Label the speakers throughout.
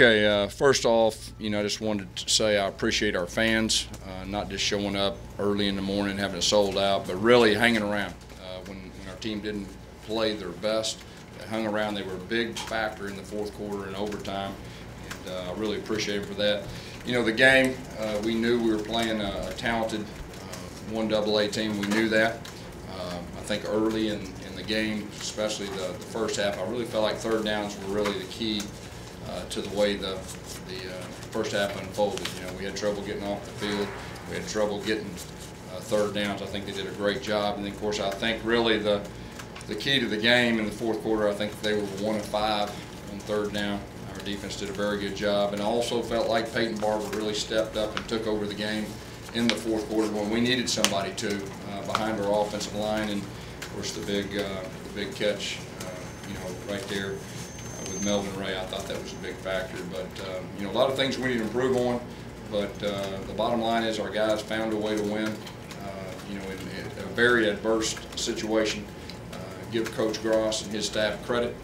Speaker 1: Okay, first off, I just wanted to say I appreciate our fans, not just showing up early in the morning having it sold out, but really hanging around. When our team didn't play their best, they hung around. They were a big factor in the fourth quarter and overtime, and I really appreciate them for that. The game, we knew we were playing a talented 1AA team. We knew that. I think early in the game, especially the first half, I really felt like third downs were really the key to the way the first half unfolded. We had trouble getting off the field. We had trouble getting third downs. I think they did a great job. And then, of course, I think really the key to the game in the fourth quarter, I think they were 1 of 5 on third down. Our defense did a very good job. And I also felt like Peyton Barber really stepped up and took over the game in the fourth quarter when we needed somebody to behind our offensive line. And, of course, the big catch, right there. With Melvin Ray, I thought that was a big factor. But, a lot of things we need to improve on. But the bottom line is our guys found a way to win, in a very adverse situation. Give Coach Gross and his staff credit.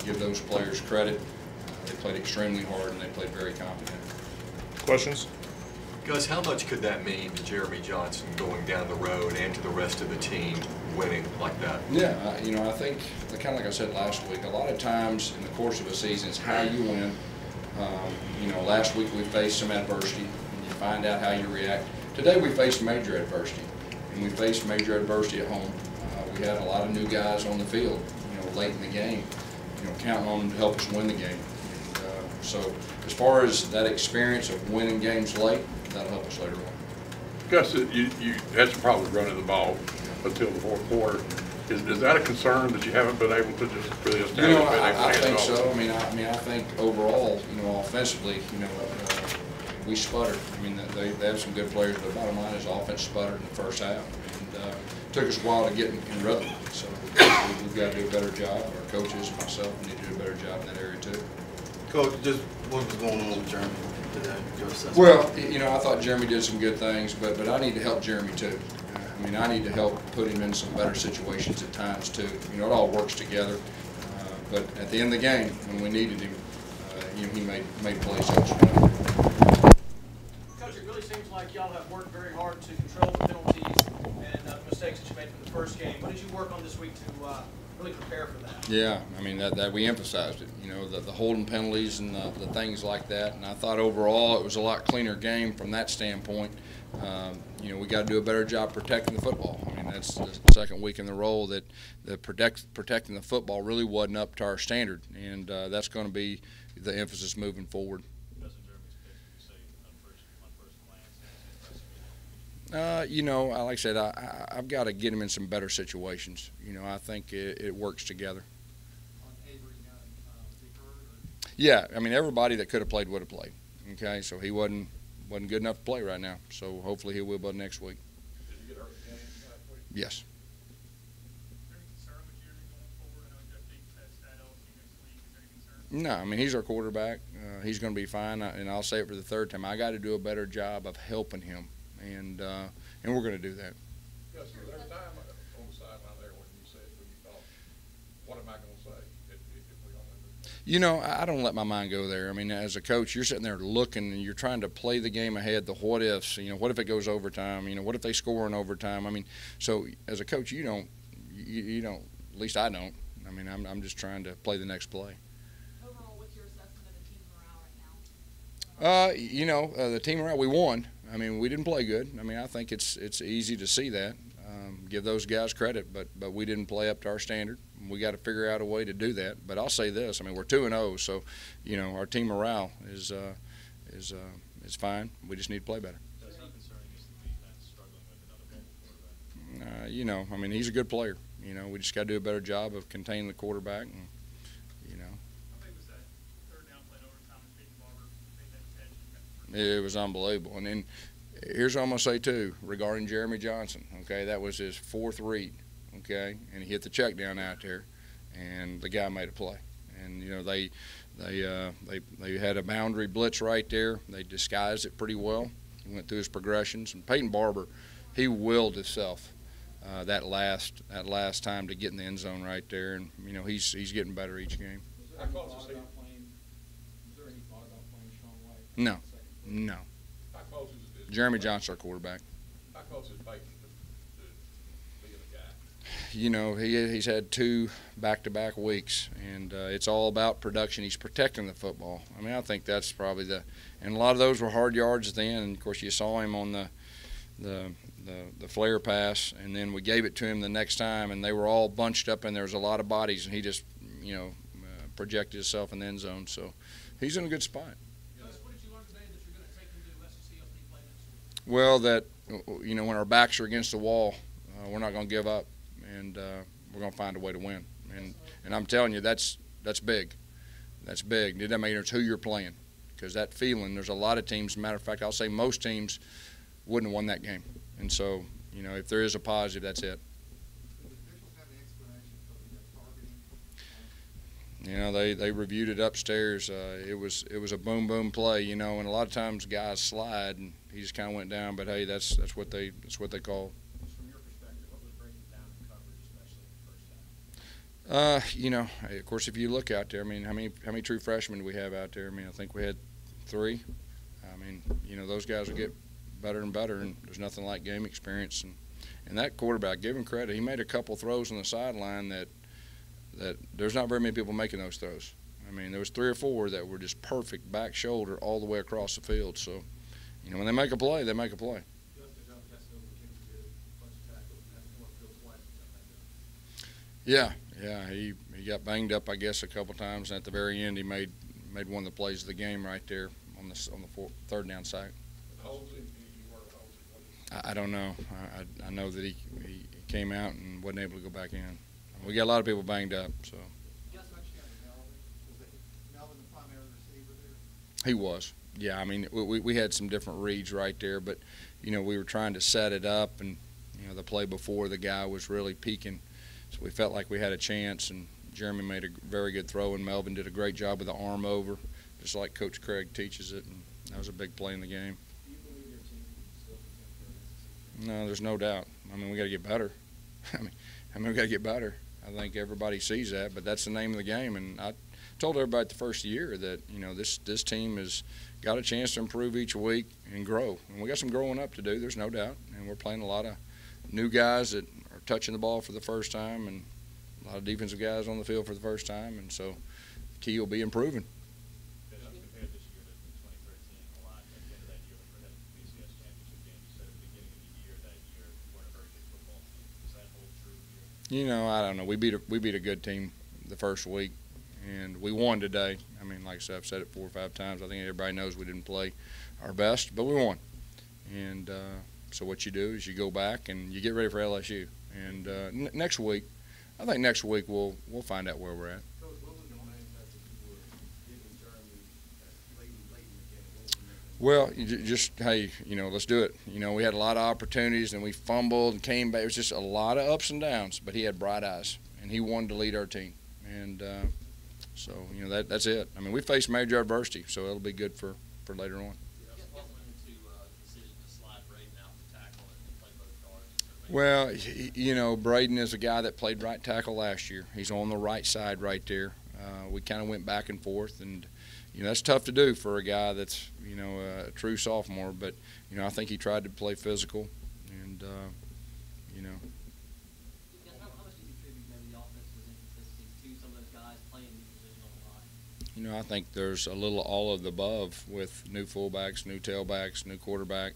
Speaker 1: Give those players credit. They played extremely hard, and they played very confident.
Speaker 2: Questions?
Speaker 3: Gus, how much could that mean to Jeremy Johnson going down the road and to the rest of the team winning like that?
Speaker 1: Yeah, I think, kind of like I said last week, a lot of times in the course of a season, it's how you win. Last week we faced some adversity, and you find out how you react. Today we faced major adversity, and we faced major adversity at home. We had a lot of new guys on the field, late in the game, counting on them to help us win the game. And, so as far as that experience of winning games late, that'll help us later on.
Speaker 2: Gus, you had some problems running the ball until the fourth quarter. Is that a concern that you haven't been able to just really establish?
Speaker 1: I think so. I think overall, offensively, we sputtered. They have some good players, but the bottom line is offense sputtered in the first half, and it took us a while to get in rhythm. So we've got to do a better job. Our coaches, myself, need to do a better job in that area too.
Speaker 4: Coach, just what was going on with Jeremy today?
Speaker 1: Well, I thought Jeremy did some good things, but I need to help Jeremy too. I need to help put him in some better situations at times too. It all works together. But at the end of the game, when we needed him, he made plays elsewhere.
Speaker 5: Coach, it really seems like y'all have worked very hard to control the penalties and the mistakes that you made from the first game. What did you work on this week to really prepare for that?
Speaker 1: Yeah, that we emphasized it. The holding penalties and the things like that. And I thought overall it was a lot cleaner game from that standpoint. We got to do a better job protecting the football. That's the second week in a row that protecting the football really wasn't up to our standard, and that's going to be the emphasis moving forward. Like I said, I've got to get him in some better situations. I think it works together. Yeah, everybody that could have played would have played. Okay, so he wasn't good enough to play right now. So hopefully he will by next week.
Speaker 2: Did you get hurt again last week?
Speaker 1: Yes.
Speaker 6: Is there any concern with Jeremy going forward? I know he's got big test at LSU next week. Is there any concern?
Speaker 1: No, he's our quarterback. He's going to be fine, and I'll say it for the third time. I got to do a better job of helping him, and we're going to do that.
Speaker 2: Yes, was there a time on the sideline there when you thought, what am I going to say if we don't win this?
Speaker 1: I don't let my mind go there. As a coach, you're sitting there looking, and you're trying to play the game ahead, the what ifs. What if it goes overtime? What if they score in overtime? So as a coach, you don't, at least I don't. I'm just trying to play the next play.
Speaker 7: Overall, what's your assessment of the team morale right now?
Speaker 1: The team morale, we won. We didn't play good. I think it's easy to see that. Give those guys credit, but we didn't play up to our standard. We got to figure out a way to do that. But I'll say this: we're 2-0, so our team morale is fine. We just need to play better.
Speaker 6: That's not concerning. Is the defense struggling with another mobile quarterback?
Speaker 1: He's a good player. We just got to do a better job of containing the quarterback. And,
Speaker 6: How big was that third down play in overtime and Peyton Barber made that catch and got the first?
Speaker 1: It was unbelievable. And then here's what I'm going to say, too, regarding Jeremy Johnson. Okay, that was his fourth read, okay, and he hit the check down out there, and the guy made a play. And, they had a boundary blitz right there. They disguised it pretty well. He went through his progressions. And Peyton Barber, he willed himself that last time to get in the end zone right there. And, he's getting better each game.
Speaker 8: Was there any thought about
Speaker 1: No, no.
Speaker 2: How close is
Speaker 1: Jeremy Johnson, our quarterback.
Speaker 2: How close is Peyton to being a guy?
Speaker 1: You know, he's had 2 back-to-back weeks, and it's all about production. He's protecting the football. I mean, I think that's probably and a lot of those were hard yards at the end. And of course, you saw him on the flare pass, and then we gave it to him the next time, and they were all bunched up, and there was a lot of bodies, and he just, projected himself in the end zone. So he's in a good spot.
Speaker 5: Gus, what did you learn today that you're going to take into SEC opening play next week?
Speaker 1: Well, that when our backs are against the wall, we're not going to give up, and we're going to find a way to win. And I'm telling you, that's big. That's big. It doesn't matter who you're playing, because that feeling. There's a lot of teams. As a matter of fact, I'll say most teams wouldn't have won that game. And so, if there is a positive, that's it. They reviewed it upstairs. It was a boom play, and a lot of times guys slide, and he just kind of went down. But hey, that's what they call.
Speaker 5: From your perspective, what was breaking down in coverage, especially in the first half?
Speaker 1: Of course, if you look out there, I mean, how many true freshmen do we have out there? I mean, I think we had 3. I mean, those guys will get better and better, and there's nothing like game experience. And that quarterback, give him credit. He made a couple throws on the sideline that there's not very many people making those throws. I mean, there was 3 or 4 that were just perfect back shoulder all the way across the field. So, when they make a play, they make a play. Yeah, he got banged up, I guess, a couple times. And at the very end, he made one of the plays of the game right there on the 3rd down sack. I don't know. I know that he came out and wasn't able to go back in. We got a lot of people banged up, so. He was. Yeah, I mean, we had some different reads right there, but, we were trying to set it up, and, the play before the guy was really peaking. So we felt like we had a chance, and Jeremy made a very good throw, and Melvin did a great job with the arm over, just like Coach Craig teaches it, and that was a big play in the game.
Speaker 5: Do you believe your team can still compete for SEC?
Speaker 1: No, there's no doubt. I mean, we got to get better. I mean, we got to get better. I think everybody sees that, but that's the name of the game. And I told everybody at the first year that, this team has got a chance to improve each week and grow. And we got some growing up to do, there's no doubt. And we're playing a lot of new guys that are touching the ball for the first time, and a lot of defensive guys on the field for the first time. And so the key will be improving.
Speaker 6: Compared this year to 2013 a lot. At the end of that year, when we were heading to the BCS championship game, you said at the beginning of the year that year you weren't a very good football team. Does that hold true here?
Speaker 1: I don't know. We beat a good team the first week, and we won today. I mean, like I said, I've said it 4 or 5 times. I think everybody knows we didn't play our best, but we won. And so what you do is you go back and you get ready for LSU. And next week, I think next week we'll find out where we're at.
Speaker 4: Coach, what was the main message you were giving Jeremy late in the game?
Speaker 1: Well, just, hey, let's do it. We had a lot of opportunities, and we fumbled and came back. It was just a lot of ups and downs, but he had bright eyes, and he wanted to lead our team. And so, that's it. I mean, we faced major adversity, so it'll be good for later on. Well, Braden is a guy that played right tackle last year. He's on the right side right there. We kind of went back and forth, and that's tough to do for a guy that's a true sophomore. But I think he tried to play physical, and
Speaker 8: How much do you contribute maybe the offensive inconsistencies to some of those guys playing the position on the line?
Speaker 1: I think there's a little all of the above with new fullbacks, new tailbacks, new quarterback,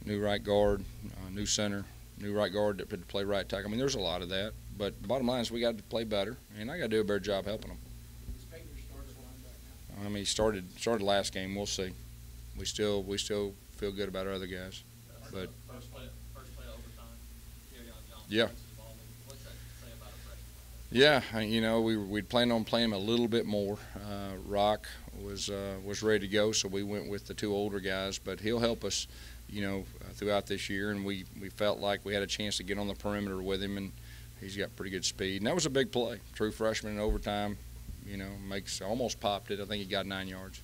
Speaker 1: new right guard, new center, new right guard that could play right tackle. I mean, there's a lot of that. But the bottom line is we got to play better, and I got to do a better job helping them.
Speaker 5: Is Peyton your starting linebacker now?
Speaker 1: I mean, he started last game. We'll see. We still feel good about our other guys. But
Speaker 6: First play of overtime, Johnson.
Speaker 1: yeah.
Speaker 6: What's that say about a freshman?
Speaker 1: Yeah, we'd planned on playing him a little bit more. Rock was ready to go, so we went with the 2 older guys. But he'll help us, throughout this year. And we felt like we had a chance to get on the perimeter with him, and he's got pretty good speed. And that was a big play. True freshman in overtime, almost popped it. I think he got 9 yards.